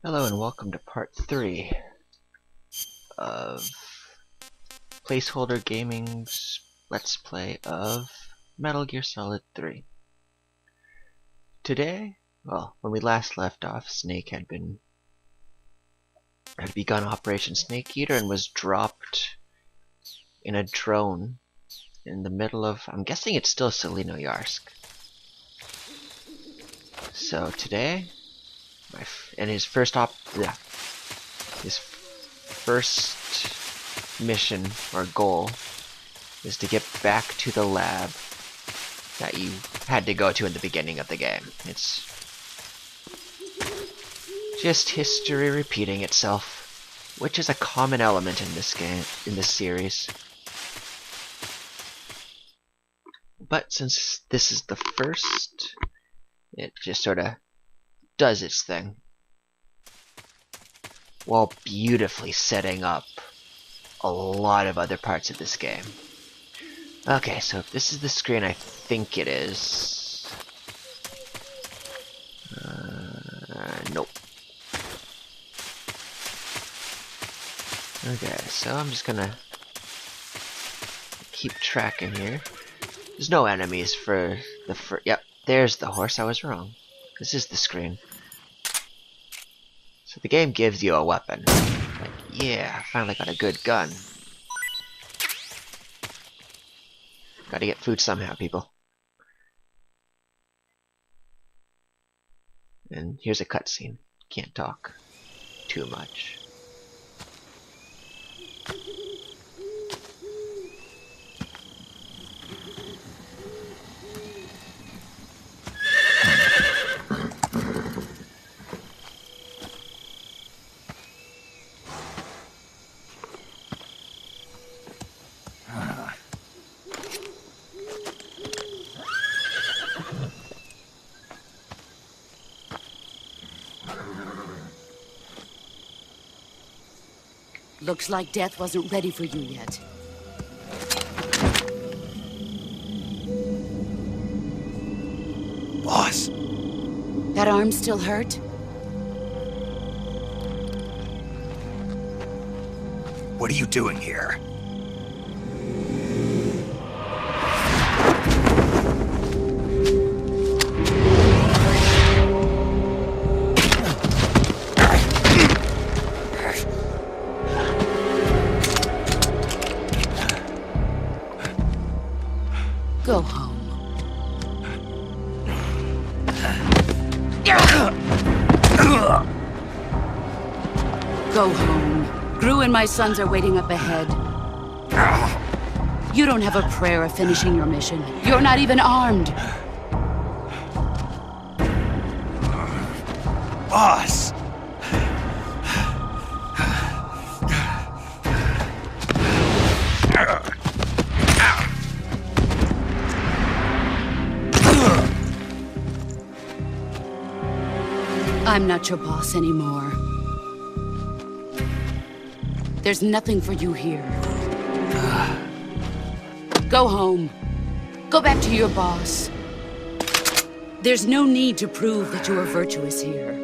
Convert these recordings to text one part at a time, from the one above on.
Hello and welcome to part 3 of Placeholder Gaming's Let's Play of Metal Gear Solid 3. Today, well, when we last left off, Snake had begun Operation Snake Eater and was dropped in a drone in the middle of, I'm guessing it's still Selinoyarsk. So today, his first mission or goal is to get back to the lab that you had to go to in the beginning of the game. It's just history repeating itself, which is a common element in this game, in this series. But since this is the first, it just sort of does its thing, while beautifully setting up a lot of other parts of this game. Okay, so if this is the screen I think it is... nope. Okay, so I'm just gonna keep tracking here. There's no enemies for the yep, there's the horse, I was wrong. This is the screen. So the game gives you a weapon. Like, yeah, I finally got a good gun. Gotta get food somehow, people. And here's a cutscene. Can't talk too much. Looks like death wasn't ready for you yet. Boss! That arm still hurt? What are you doing here? Go home. Go home. Gru and my sons are waiting up ahead. You don't have a prayer of finishing your mission. You're not even armed. Boss! I'm not your boss anymore. There's nothing for you here. Go home. Go back to your boss. There's no need to prove that you are virtuous here.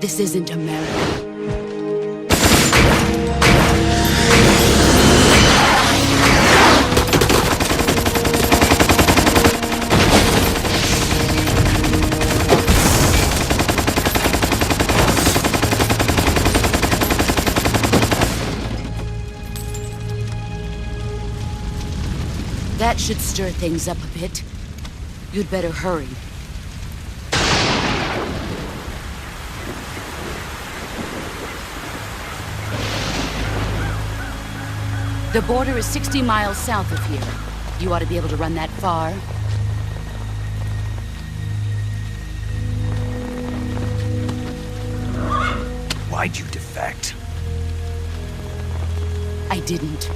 This isn't America. That should stir things up a bit. You'd better hurry. The border is 60 miles south of here. You ought to be able to run that far. Why'd you defect? I didn't.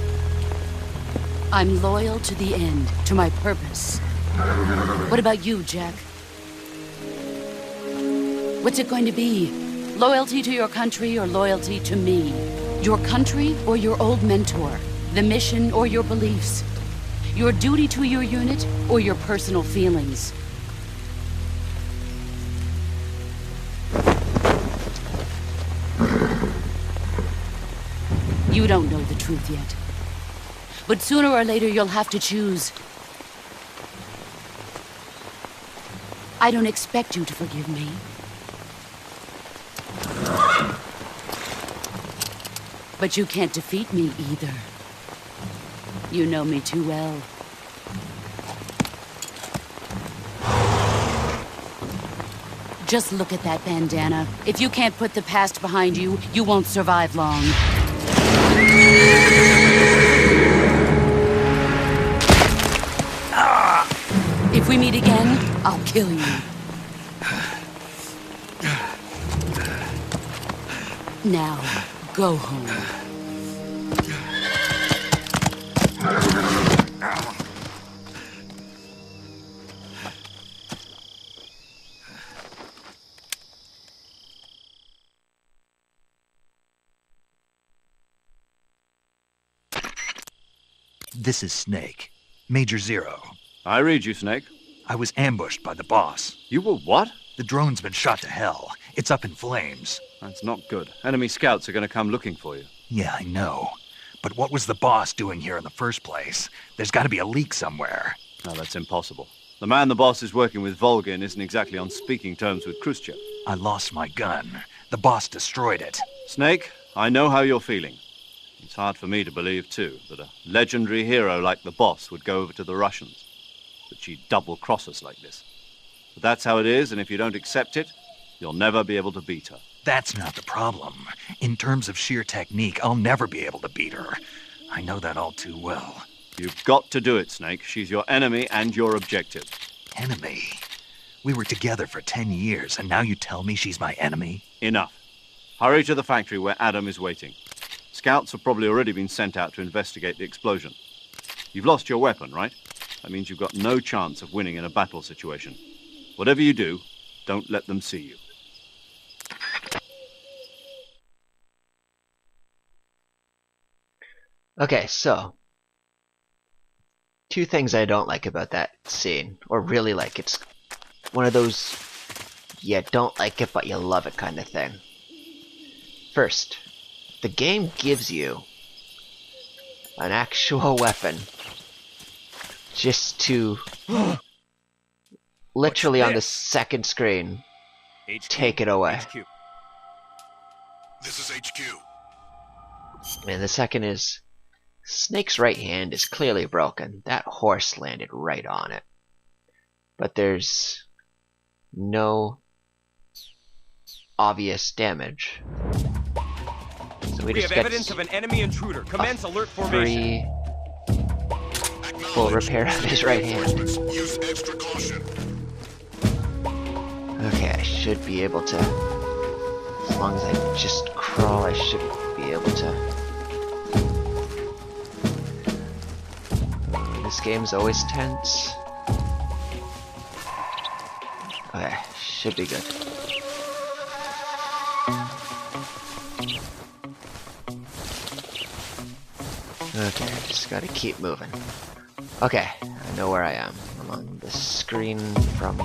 I'm loyal to the end, to my purpose. What about you, Jack? What's it going to be? Loyalty to your country or loyalty to me? Your country or your old mentor? The mission or your beliefs? Your duty to your unit or your personal feelings? You don't know the truth yet. But sooner or later, you'll have to choose. I don't expect you to forgive me. But you can't defeat me either. You know me too well. Just look at that bandana. If you can't put the past behind you, you won't survive long. If we meet again, I'll kill you. Now, go home. This is Snake. Major Zero. I read you, Snake. I was ambushed by the boss. You were what? The drone's been shot to hell. It's up in flames. That's not good. Enemy scouts are going to come looking for you. Yeah, I know. But what was the boss doing here in the first place? There's got to be a leak somewhere. No, that's impossible. The man the boss is working with, Volgin, isn't exactly on speaking terms with Khrushchev. I lost my gun. The boss destroyed it. Snake, I know how you're feeling. It's hard for me to believe, too, that a legendary hero like the boss would go over to the Russians. That she'd double-cross us like this. But that's how it is, and if you don't accept it, you'll never be able to beat her. That's not the problem. In terms of sheer technique, I'll never be able to beat her. I know that all too well. You've got to do it, Snake. She's your enemy and your objective. Enemy? We were together for 10 years, and now you tell me she's my enemy? Enough. Hurry to the factory where Adam is waiting. Scouts have probably already been sent out to investigate the explosion. You've lost your weapon, right? That means you've got no chance of winning in a battle situation. Whatever you do, don't let them see you. Okay, so two things I don't like about that scene, or really like. It's one of those you don't like it but you love it kind of thing. First, the game gives you an actual weapon just to literally on the second screen take it away. HQ. This is HQ. And the second is Snake's right hand is clearly broken. That horse landed right on it. But there's no obvious damage. So we just have get evidence of an enemy intruder. Commence alert formation. Full repair of his right hand. Use extra caution. Okay, I should be able to. As long as I just crawl, I should be able to. This game's always tense. Okay, should be good. Okay, just gotta keep moving. Okay, I know where I am. I'm on the screen from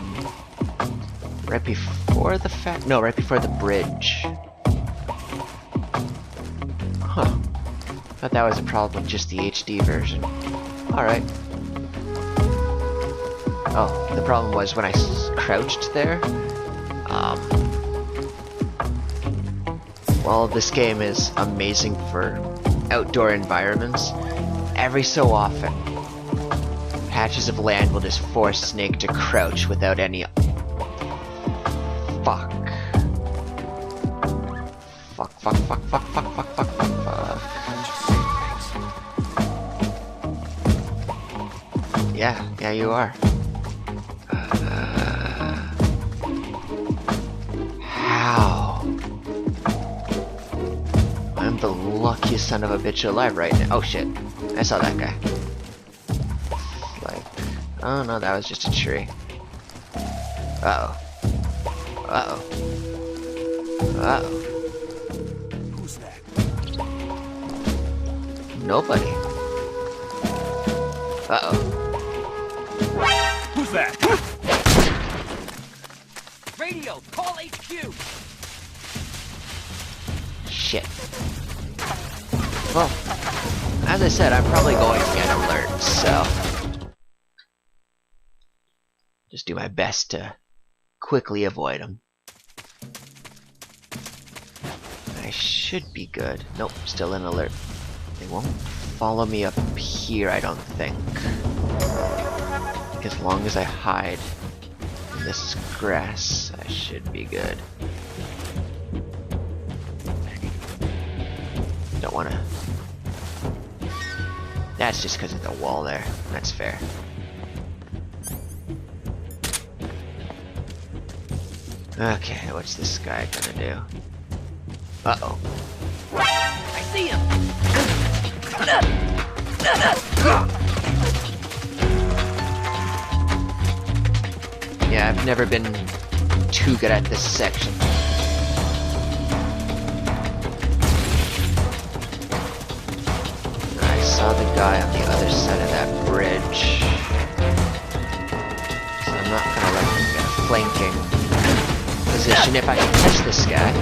right before the right before the bridge. Huh. Thought that was a problem with just the HD version. Alright. Oh, the problem was when I crouched there. While this game is amazing for outdoor environments, every so often, patches of land will just force Snake to crouch without any... Fuck. Yeah, you are. How? I'm the luckiest son of a bitch alive right now. Oh shit, I saw that guy. Like, oh no, that was just a tree. Uh-oh. Who's that? Nobody. Uh-oh. Who's that? Radio, call HQ. Shit. Well, as I said, I'm probably going to get alert, so just do my best to quickly avoid them. I should be good. Nope, still in alert. They won't follow me up here, I don't think. As long as I hide in this grass, I should be good. Don't wanna... That's just because of the wall there. That's fair. Okay, what's this guy gonna do? Uh-oh. I see him! Yeah, I've never been too good at this section. I saw the guy on the other side of that bridge. So I'm not gonna let him get a flanking position if I can catch this guy.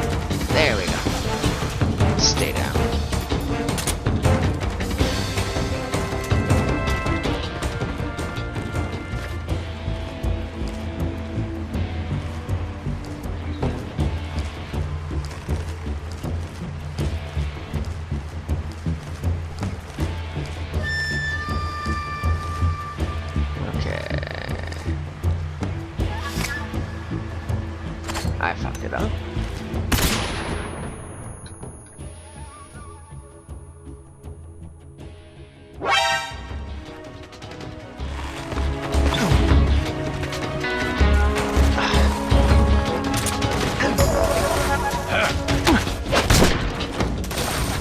There we go. Stay down. I fucked it up.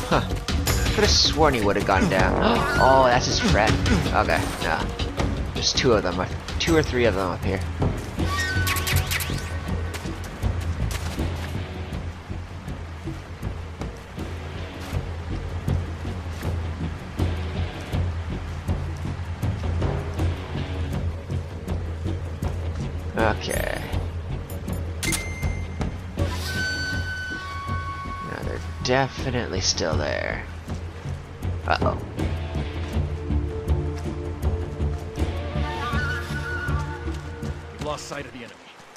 Huh. Could have sworn he would have gone down. Oh, that's his friend. Okay, no. There's two of them. 2 or 3 of them up here. Okay. Now they're definitely still there. Uh-oh. We've lost sight of the enemy.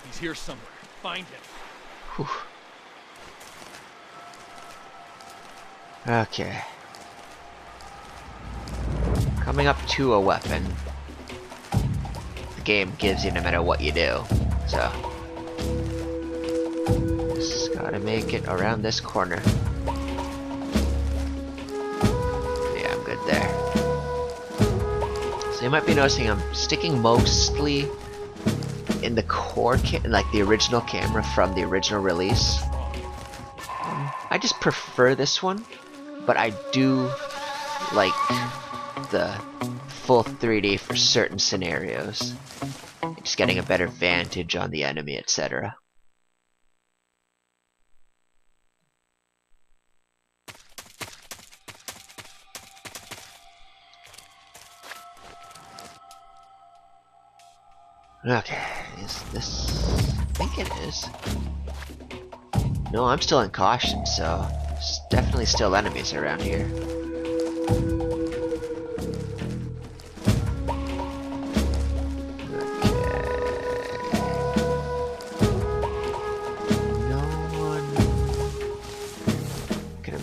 He's here somewhere. Find him. Whew. Okay. Coming up to a weapon. The game gives you no matter what you do. So just gotta make it around this corner. Yeah, I'm good there. So you might be noticing I'm sticking mostly in the core like the original camera from the original release. I just prefer this one, but I do like the full 3D for certain scenarios. Just getting a better vantage on the enemy, etc. Okay, is this... I think it is. No, I'm still in caution, so there's definitely still enemies around here.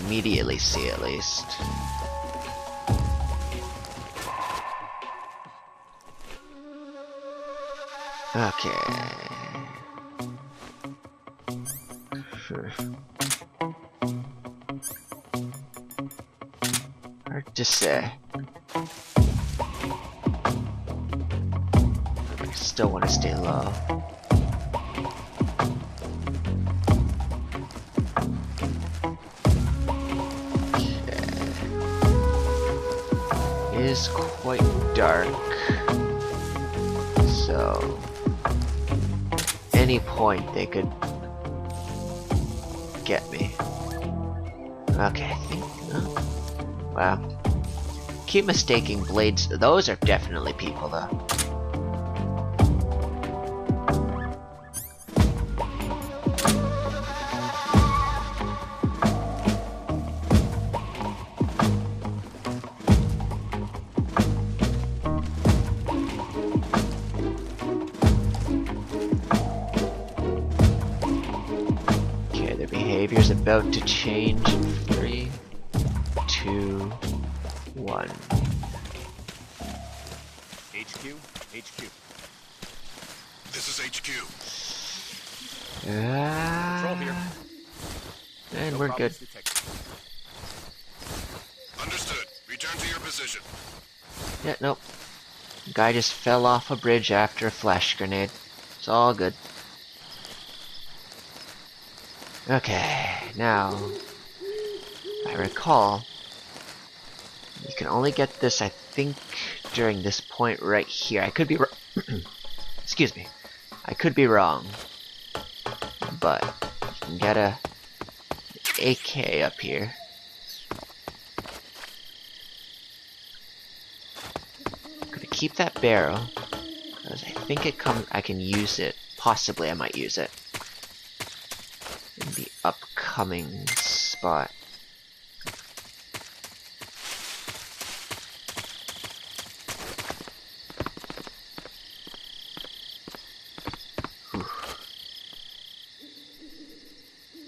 Immediately see at least. Okay. Hard to say. I still want to stay low. Is quite dark, so any point they could get me. Okay, I think. Oh. Wow. Keep mistaking blades. Those are definitely people, though. Okay, their behavior's about to change in 3, 2, 1. HQ? HQ. This is HQ. Control here. And No we're good. problems detected. Understood. Return to your position. Yeah, nope. Guy just fell off a bridge after a flash grenade. It's all good. Okay, now, if I recall, you can only get this, I think, during this point right here. I could be excuse me. I could be wrong. But you can get a AK up here. I'm gonna keep that barrel because I think I can use it. Possibly I might use it in the upcoming spot.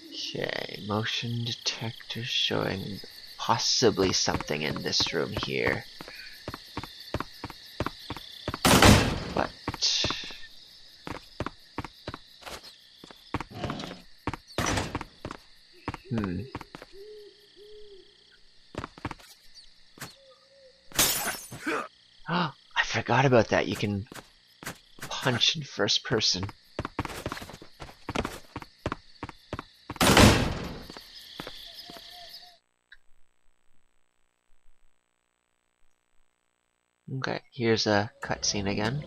Okay, motion detector showing possibly something in this room here. But oh, I forgot about that. You can punch in first person. Okay, here's a cutscene again.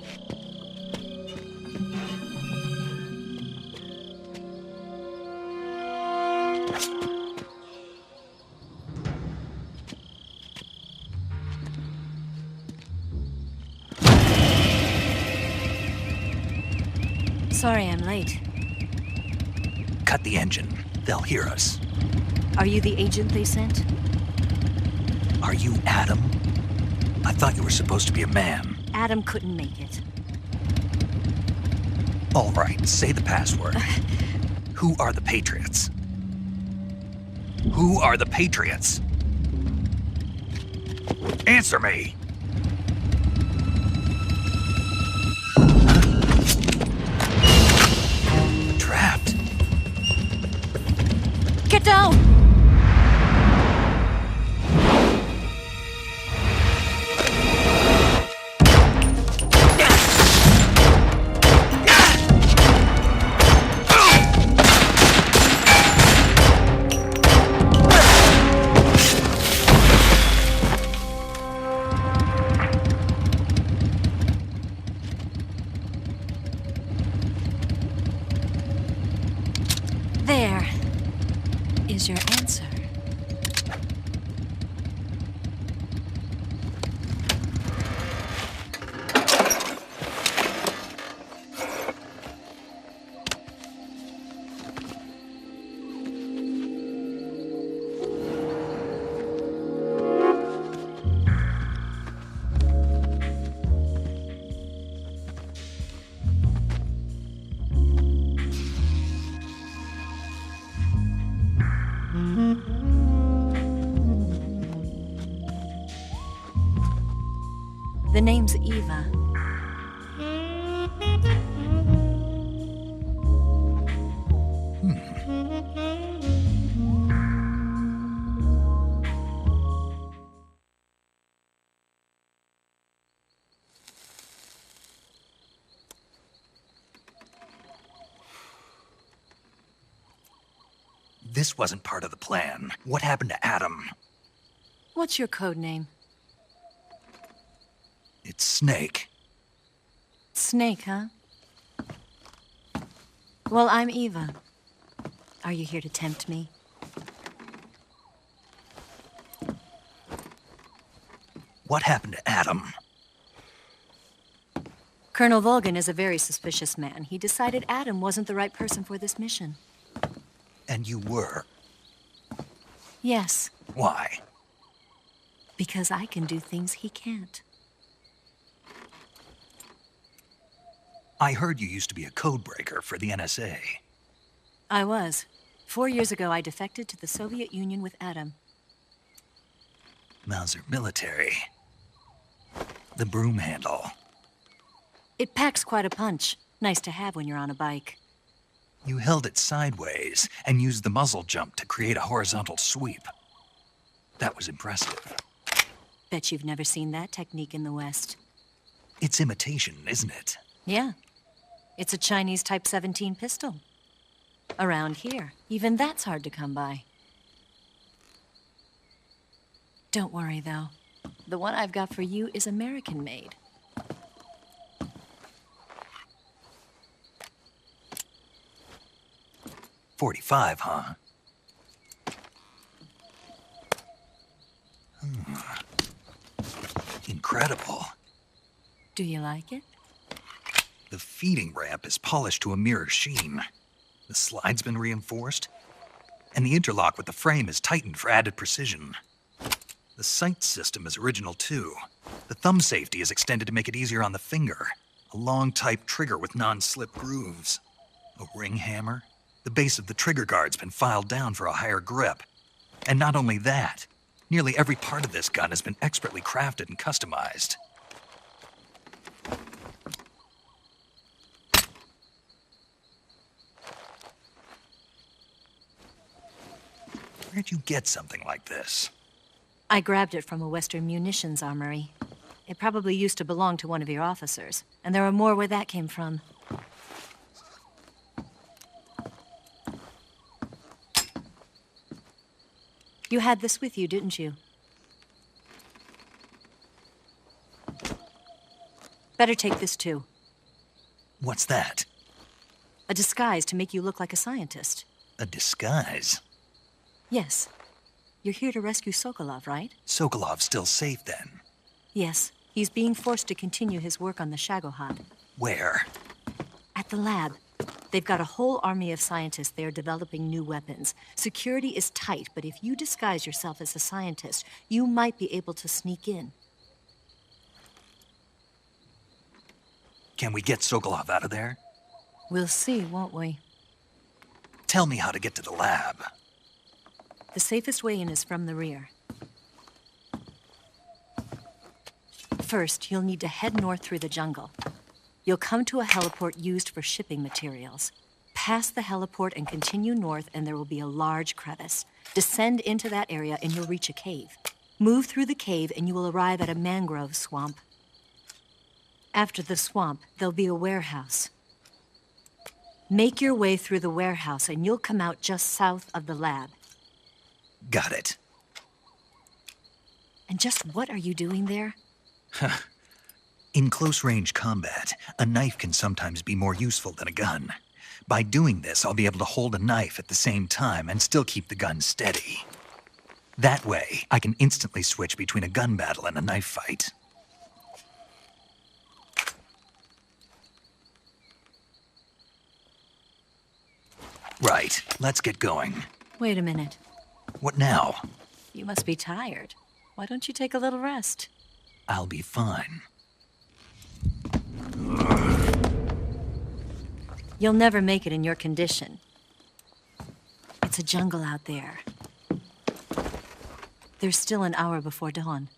Sorry I'm late. Cut the engine. They'll hear us. Are you the agent they sent? Are you Adam? I thought you were supposed to be a man. Adam couldn't make it. All right, say the password. Who are the Patriots? Who are the Patriots? Answer me! Trapped. Get down! There is your answer. The name's Eva. This wasn't part of the plan. What happened to Adam? What's your code name? It's Snake. Snake, huh? Well, I'm Eva. Are you here to tempt me? What happened to Adam? Colonel Volgan is a very suspicious man. He decided Adam wasn't the right person for this mission. And you were. Yes, Why? because I can do things he can't. I heard you used to be a codebreaker for the NSA. I was. 4 years ago, I defected to the Soviet Union with Adam. Mauser military. The broom handle. It packs quite a punch. Nice to have when you're on a bike. You held it sideways and used the muzzle jump to create a horizontal sweep. That was impressive. Bet you've never seen that technique in the West. It's imitation, isn't it? Yeah. It's a Chinese Type 17 pistol. Around here, even that's hard to come by. Don't worry, though. The one I've got for you is American-made. .45, huh? Incredible. Do you like it? The feeding ramp is polished to a mirror sheen. The slide's been reinforced, and the interlock with the frame is tightened for added precision. The sight system is original too. The thumb safety is extended to make it easier on the finger. A long type trigger with non-slip grooves. A ring hammer. The base of the trigger guard's been filed down for a higher grip. And not only that, nearly every part of this gun has been expertly crafted and customized. Where'd you get something like this? I grabbed it from a Western munitions armory. It probably used to belong to one of your officers, and there are more where that came from. You had this with you, didn't you? Better take this too. What's that? A disguise to make you look like a scientist. A disguise? Yes. You're here to rescue Sokolov, right? Sokolov's still safe then? Yes. He's being forced to continue his work on the Shagohod. Where? At the lab. They've got a whole army of scientists there developing new weapons. Security is tight, but if you disguise yourself as a scientist, you might be able to sneak in. Can we get Sokolov out of there? We'll see, won't we? Tell me how to get to the lab. The safest way in is from the rear. First, you'll need to head north through the jungle. You'll come to a heliport used for shipping materials. Pass the heliport and continue north, and there will be a large crevice. Descend into that area, and you'll reach a cave. Move through the cave, and you will arrive at a mangrove swamp. After the swamp, there'll be a warehouse. Make your way through the warehouse, and you'll come out just south of the lab. Got it. And just what are you doing there? In close-range combat, a knife can sometimes be more useful than a gun. By doing this, I'll be able to hold a knife at the same time and still keep the gun steady. That way, I can instantly switch between a gun battle and a knife fight. Right, let's get going. Wait a minute. What now? You must be tired. Why don't you take a little rest? I'll be fine. You'll never make it in your condition. It's a jungle out there. There's still an hour before dawn.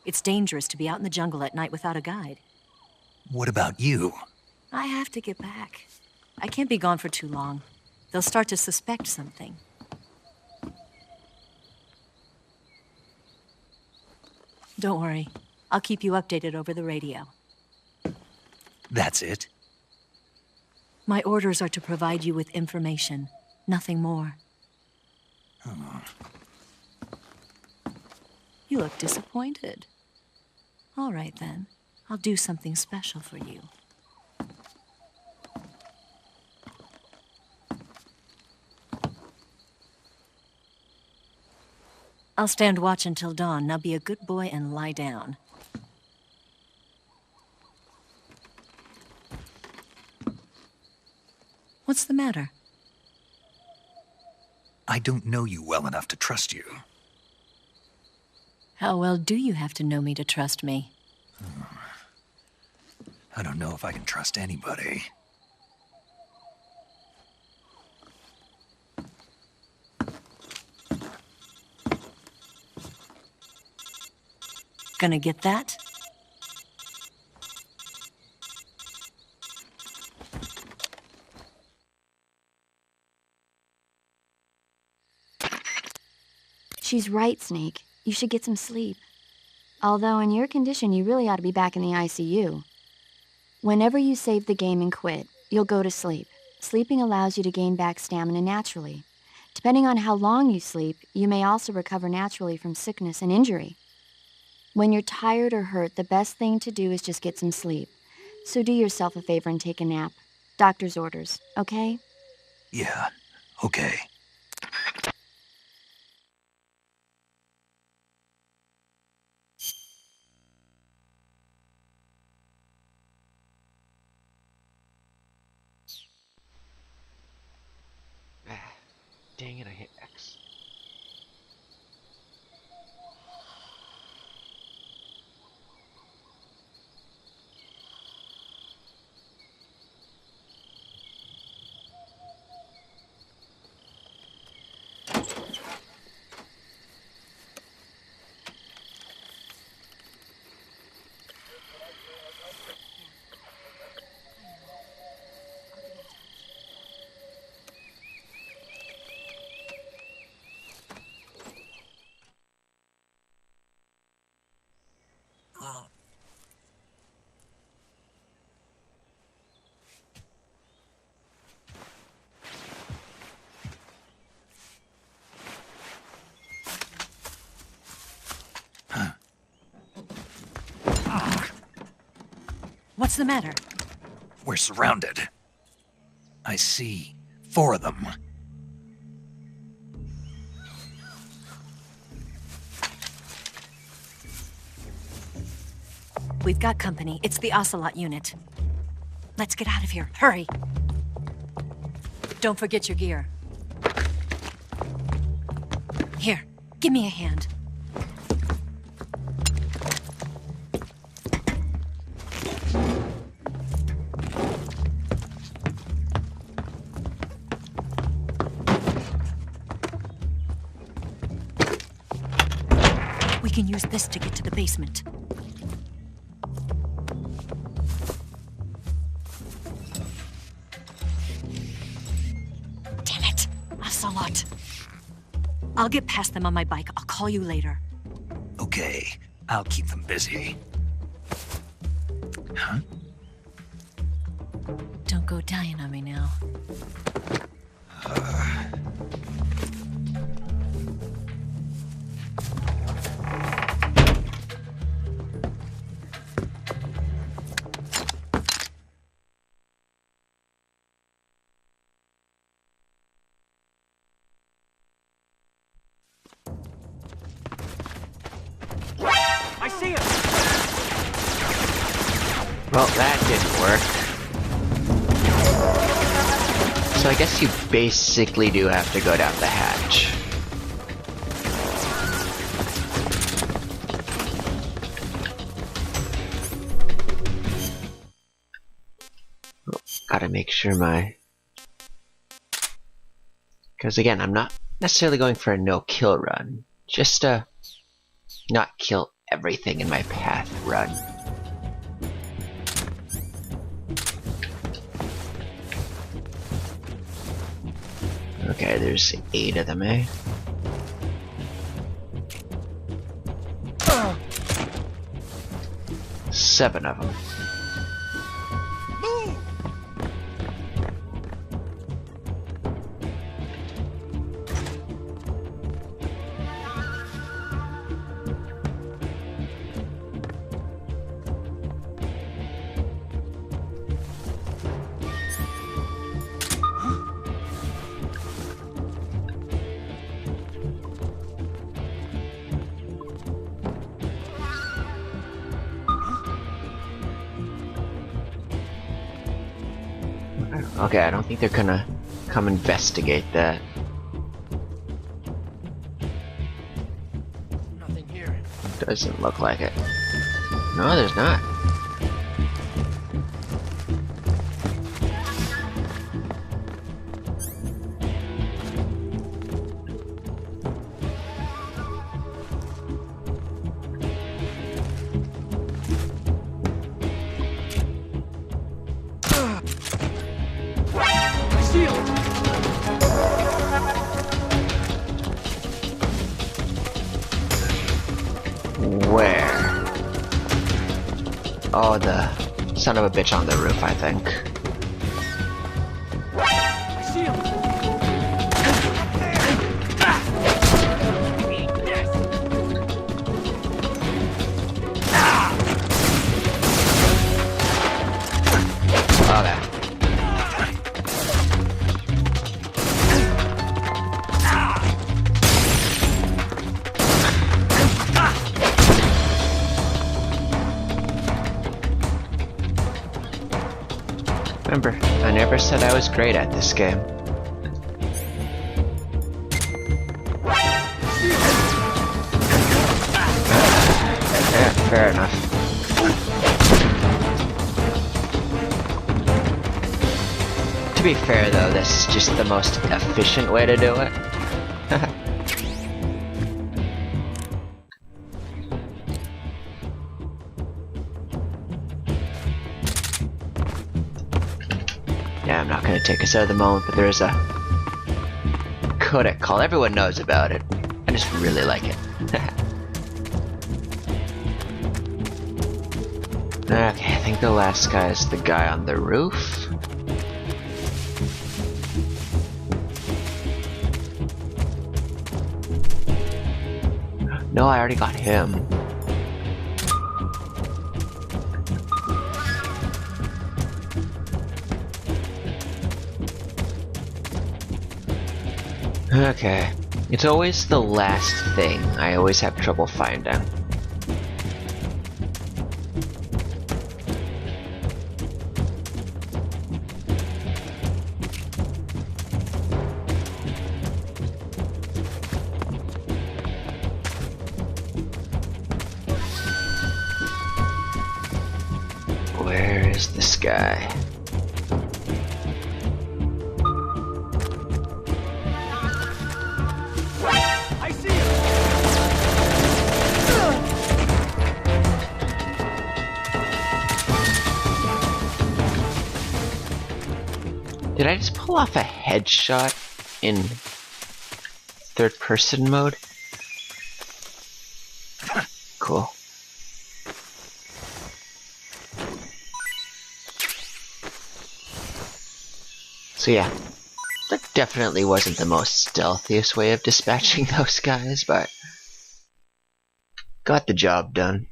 It's dangerous to be out in the jungle at night without a guide. What about you? I have to get back. I can't be gone for too long. They'll start to suspect something. Don't worry. I'll keep you updated over the radio. That's it? My orders are to provide you with information. Nothing more. You look disappointed. All right, then. I'll do something special for you. I'll stand watch until dawn. Now be a good boy and lie down. What's the matter? I don't know you well enough to trust you. How well do you have to know me to trust me? I don't know if I can trust anybody. Gonna get that? She's right, Snake. You should get some sleep. Although in your condition, you really ought to be back in the ICU. Whenever you save the game and quit, you'll go to sleep. Sleeping allows you to gain back stamina naturally. Depending on how long you sleep, you may also recover naturally from sickness and injury. When you're tired or hurt, the best thing to do is just get some sleep. So do yourself a favor and take a nap. Doctor's orders, okay? Yeah, okay. Dang it, I hit X. What's the matter? We're surrounded. I see 4 of them. We've got company. It's the Ocelot unit. Let's get out of here. Hurry! Don't forget your gear. Here, give me a hand. We can use this to get to the basement. Damn it! Ocelot. I'll get past them on my bike. I'll call you later. Okay, I'll keep them busy. Huh? Don't go dying on me now. I see him! Well, that didn't work. So I guess you basically do have to go down the hatch. Oh, gotta make sure my... Because again, I'm not necessarily going for a no-kill run. Just a not kill everything in my path run. Okay, there's 8 of them, eh? Seven of them. Okay, I don't think they're gonna come investigate that. Nothing here. Doesn't look like it. No, there's not. Oh, the son of a bitch on the roof, I think. I see him! Okay. Remember, I never said I was great at this game. Yeah, fair enough. To be fair though, this is just the most efficient way to do it. Yeah, I'm not gonna take us out of the moment, but there is a codec call. Everyone knows about it. I just really like it. Okay, I think the last guy is the guy on the roof. No, I already got him. Okay. It's always the last thing I always have trouble finding. Where is this guy? I see him! Did I just pull off a headshot in third person mode? Cool. So yeah, that definitely wasn't the most stealthiest way of dispatching those guys, but got the job done.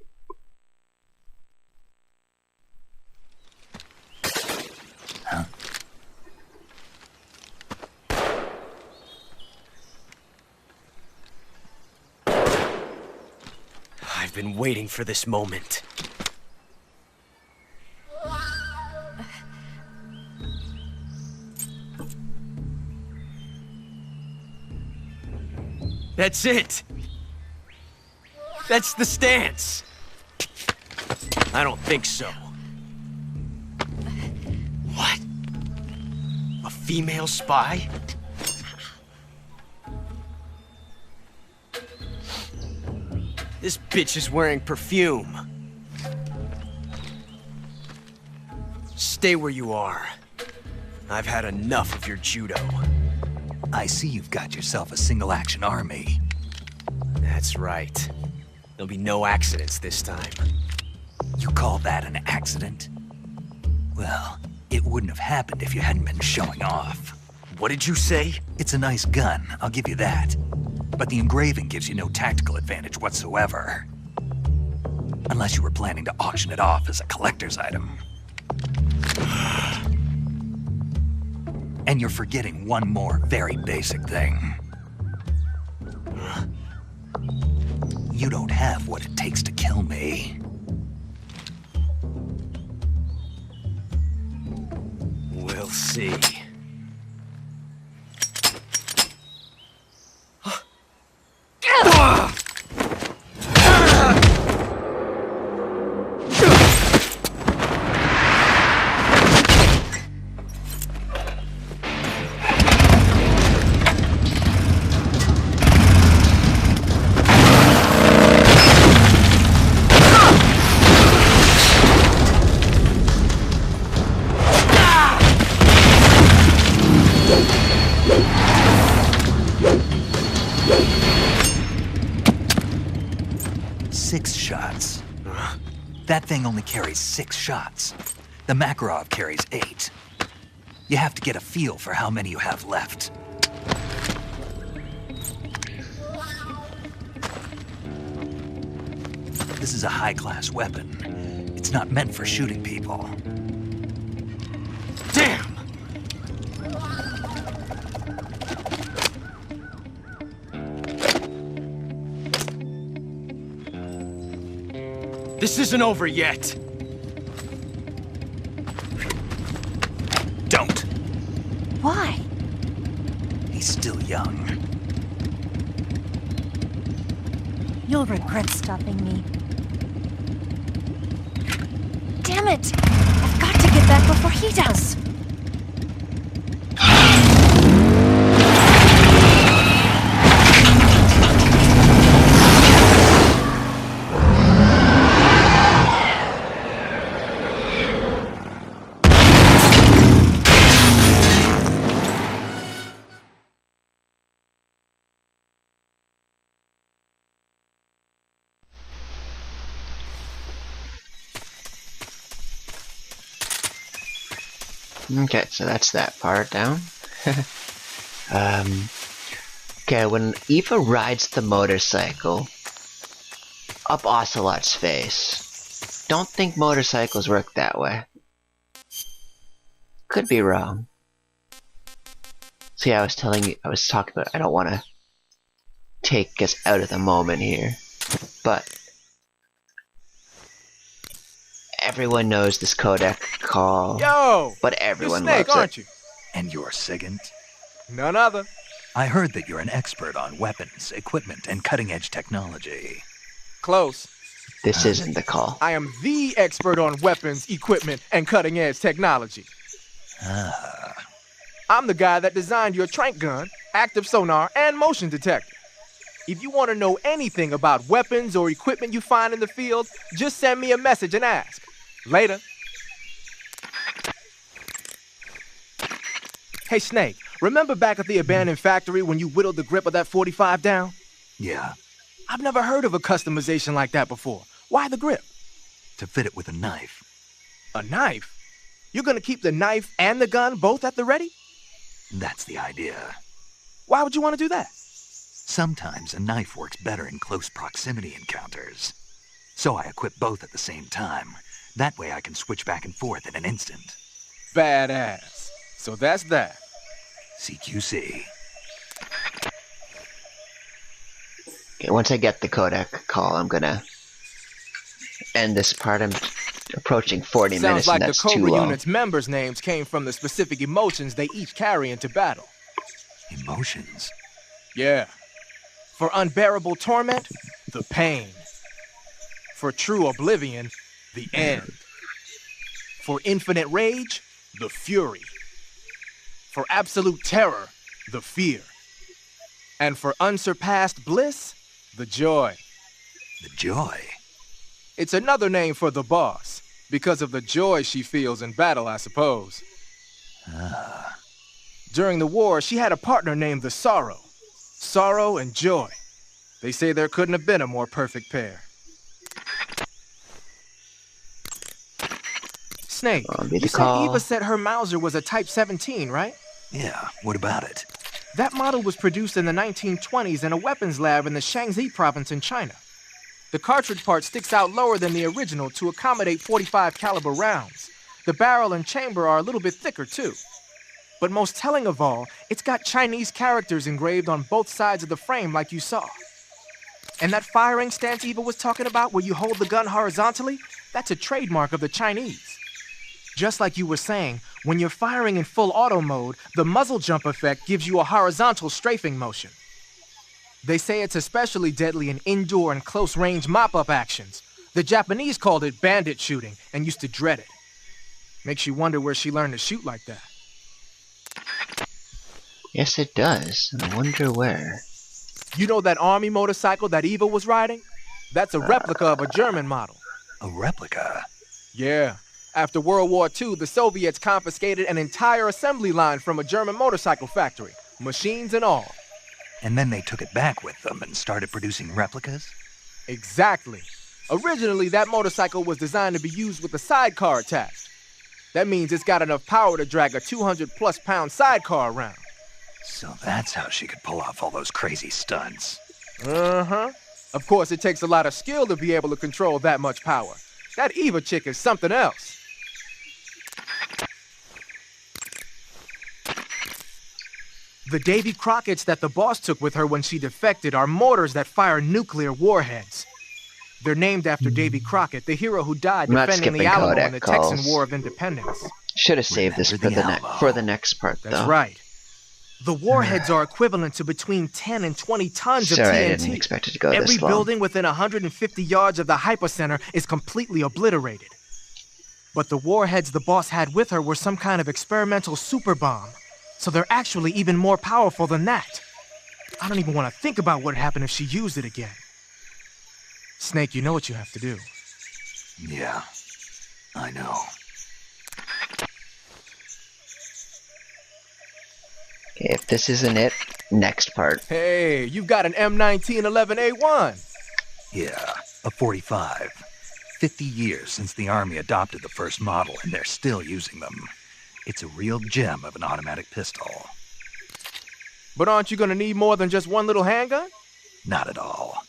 I've been waiting for this moment. That's it! That's the stance! I don't think so. What? A female spy? This bitch is wearing perfume. Stay where you are. I've had enough of your judo. I see you've got yourself a single-action army. That's right. There'll be no accidents this time. You call that an accident? Well, it wouldn't have happened if you hadn't been showing off. What did you say? It's a nice gun, I'll give you that. But the engraving gives you no tactical advantage whatsoever. Unless you were planning to auction it off as a collector's item. And you're forgetting one more very basic thing. You don't have what it takes to kill me. We'll see. That thing only carries 6 shots. The Makarov carries 8. You have to get a feel for how many you have left. This is a high-class weapon. It's not meant for shooting people. Damn! This isn't over yet. Don't. Why? He's still young. You'll regret stopping me. Damn it! I've got to get back before he does! Okay, so that's that part down. Okay, when Eva rides the motorcycle up Ocelot's face, don't think motorcycles work that way. Could be wrong. See, I was talking about I don't want to take us out of the moment here, but everyone knows this codec call. Yo! But everyone you're Snake, loves aren't it. you? And you're Sigint? None other. I heard that you're an expert on weapons, equipment, and cutting-edge technology. Close. This isn't the call. I am the expert on weapons, equipment, and cutting-edge technology. Ah. I'm the guy that designed your trank gun, active sonar, and motion detector. If you want to know anything about weapons or equipment you find in the field, just send me a message and ask. Later. Hey, Snake, remember back at the abandoned factory when you whittled the grip of that 45 down? Yeah, I've never heard of a customization like that before. Why the grip? to fit it with a knife. A knife? You're gonna keep the knife and the gun both at the ready? That's the idea. Why would you want to do that? Sometimes a knife works better in close proximity encounters. So I equip both at the same time. That way I can switch back and forth in an instant. Badass. So that's that. CQC. Okay, once I get the codec call, I'm gonna end this part. I'm approaching 40 Sounds minutes, like and the that's too Cobra long. unit's members' names came from the specific emotions they each carry into battle. Emotions? Yeah. For unbearable torment, the pain. For true oblivion, the end. For infinite rage, the fury. For absolute terror, the fear. And for unsurpassed bliss, the joy. The joy? It's another name for the boss, because of the joy she feels in battle, I suppose. Ah. During the war, she had a partner named the Sorrow. Sorrow and joy. They say there couldn't have been a more perfect pair. Snake, you said Eva said her Mauser was a Type 17, right? Yeah, what about it? That model was produced in the 1920s in a weapons lab in the Shaanxi province in China. The cartridge part sticks out lower than the original to accommodate 45 caliber rounds. The barrel and chamber are a little bit thicker too. But most telling of all, it's got Chinese characters engraved on both sides of the frame like you saw. And that firing stance Eva was talking about where you hold the gun horizontally, that's a trademark of the Chinese. Just like you were saying, when you're firing in full auto mode, the muzzle jump effect gives you a horizontal strafing motion. They say it's especially deadly in indoor and close-range mop-up actions. The Japanese called it bandit shooting and used to dread it. Makes you wonder where she learned to shoot like that. Yes, it does. I wonder where. You know that army motorcycle that Eva was riding? That's a replica of a German model. A replica? Yeah. After World War II, the Soviets confiscated an entire assembly line from a German motorcycle factory, machines and all. And then they took it back with them and started producing replicas? Exactly. Originally, that motorcycle was designed to be used with a sidecar attached. That means it's got enough power to drag a 200-plus pound sidecar around. So that's how she could pull off all those crazy stunts. Uh-huh. Of course, it takes a lot of skill to be able to control that much power. That Eva chick is something else. The Davy Crockett's that the boss took with her when she defected are mortars that fire nuclear warheads. They're named after Davy Crockett, the hero who died defending the Alamo in the Texan War of Independence. Should have saved this for the next part, though. That's right. The warheads are equivalent to between 10 and 20 tons of TNT. Sorry, I didn't expect it to go this long. Every building within 150 yards of the hypocenter is completely obliterated. But the warheads the boss had with her were some kind of experimental super bomb, so they're actually even more powerful than that. I don't even want to think about what would happen if she used it again. Snake, you know what you have to do. Yeah, I know. Okay, if this isn't it, next part. Hey, you've got an M1911A1. Yeah, a 45. 50 years since the Army adopted the first model, and they're still using them. It's a real gem of an automatic pistol. But aren't you gonna need more than just one little handgun? Not at all.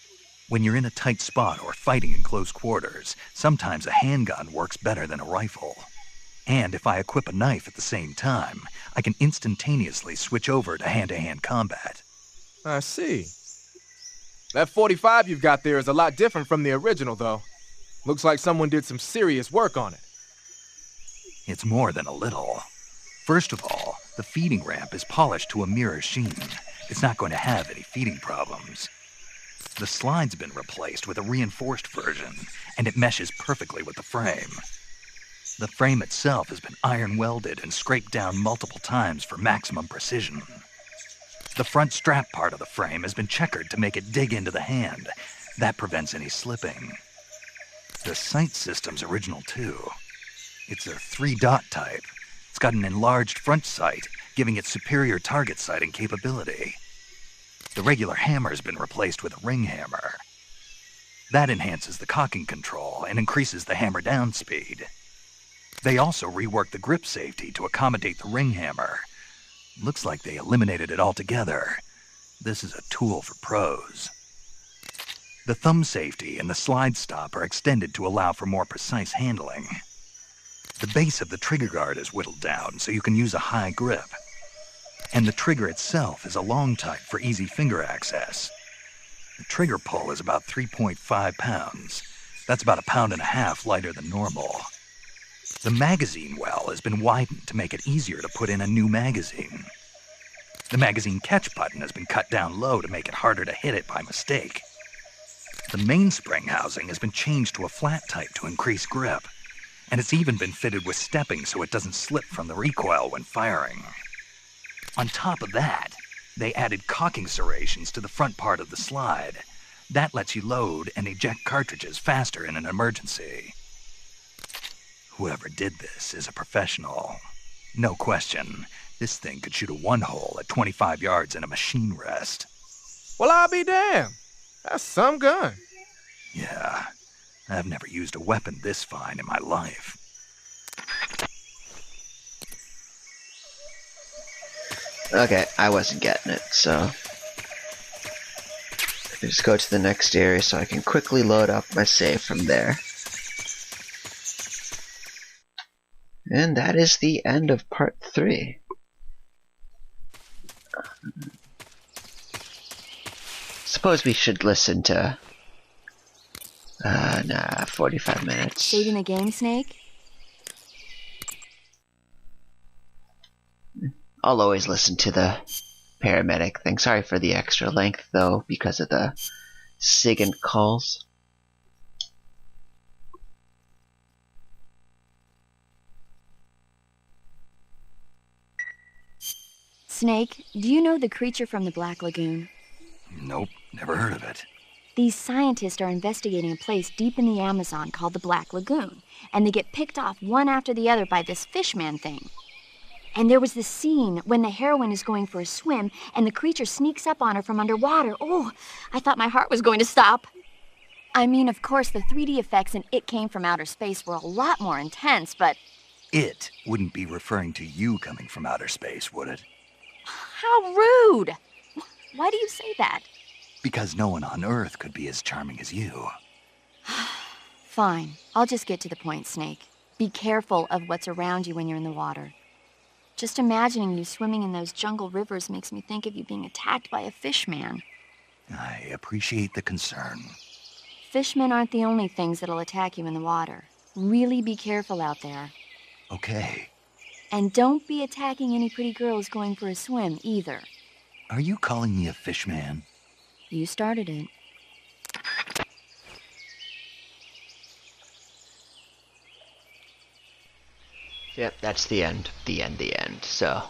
When you're in a tight spot or fighting in close quarters, sometimes a handgun works better than a rifle. And if I equip a knife at the same time, I can instantaneously switch over to hand-to-hand combat. I see. That 45 you've got there is a lot different from the original, though. Looks like someone did some serious work on it. It's more than a little. First of all, the feeding ramp is polished to a mirror sheen. It's not going to have any feeding problems. The slide's been replaced with a reinforced version, and it meshes perfectly with the frame. The frame itself has been iron welded and scraped down multiple times for maximum precision. The front strap part of the frame has been checkered to make it dig into the hand. That prevents any slipping. The sight system's original too. It's a 3-dot type. It's got an enlarged front sight, giving it superior target sighting capability. The regular hammer's been replaced with a ring hammer. That enhances the cocking control and increases the hammer down speed. They also reworked the grip safety to accommodate the ring hammer. Looks like they eliminated it altogether. This is a tool for pros. The thumb safety and the slide stop are extended to allow for more precise handling. The base of the trigger guard is whittled down so you can use a high grip. And the trigger itself is a long type for easy finger access. The trigger pull is about 3.5 pounds. That's about 1.5 pounds lighter than normal. The magazine well has been widened to make it easier to put in a new magazine. The magazine catch button has been cut down low to make it harder to hit it by mistake. The mainspring housing has been changed to a flat type to increase grip, and it's even been fitted with stepping so it doesn't slip from the recoil when firing. On top of that, they added cocking serrations to the front part of the slide. That lets you load and eject cartridges faster in an emergency. Whoever did this is a professional. No question, this thing could shoot a one-hole at 25 yards in a machine rest. Well, I'll be damned. That's some gun. Yeah, I've never used a weapon this fine in my life. Okay, I wasn't getting it, so... just go to the next area so I can quickly load up my save from there. And that is the end of part 3. Suppose we should listen to... 45 minutes. Saving the game, Snake? I'll always listen to the paramedic thing. Sorry for the extra length, though, because of the sig and calls. Snake, do you know the creature from the Black Lagoon? Nope, never heard of it. These scientists are investigating a place deep in the Amazon called the Black Lagoon, and they get picked off one after the other by this fishman thing. And there was this scene when the heroine is going for a swim, and the creature sneaks up on her from underwater. Oh, I thought my heart was going to stop. I mean, of course, the 3D effects in It Came from Outer Space were a lot more intense, but... It wouldn't be referring to you coming from outer space, would it? How rude! Why do you say that? Because no one on Earth could be as charming as you. Fine. I'll just get to the point, Snake. Be careful of what's around you when you're in the water. Just imagining you swimming in those jungle rivers makes me think of you being attacked by a fishman. I appreciate the concern. Fishmen aren't the only things that'll attack you in the water. Really be careful out there. Okay. And don't be attacking any pretty girls going for a swim, either. Are you calling me a fishman? You started it. Yep, that's the end. The end. So,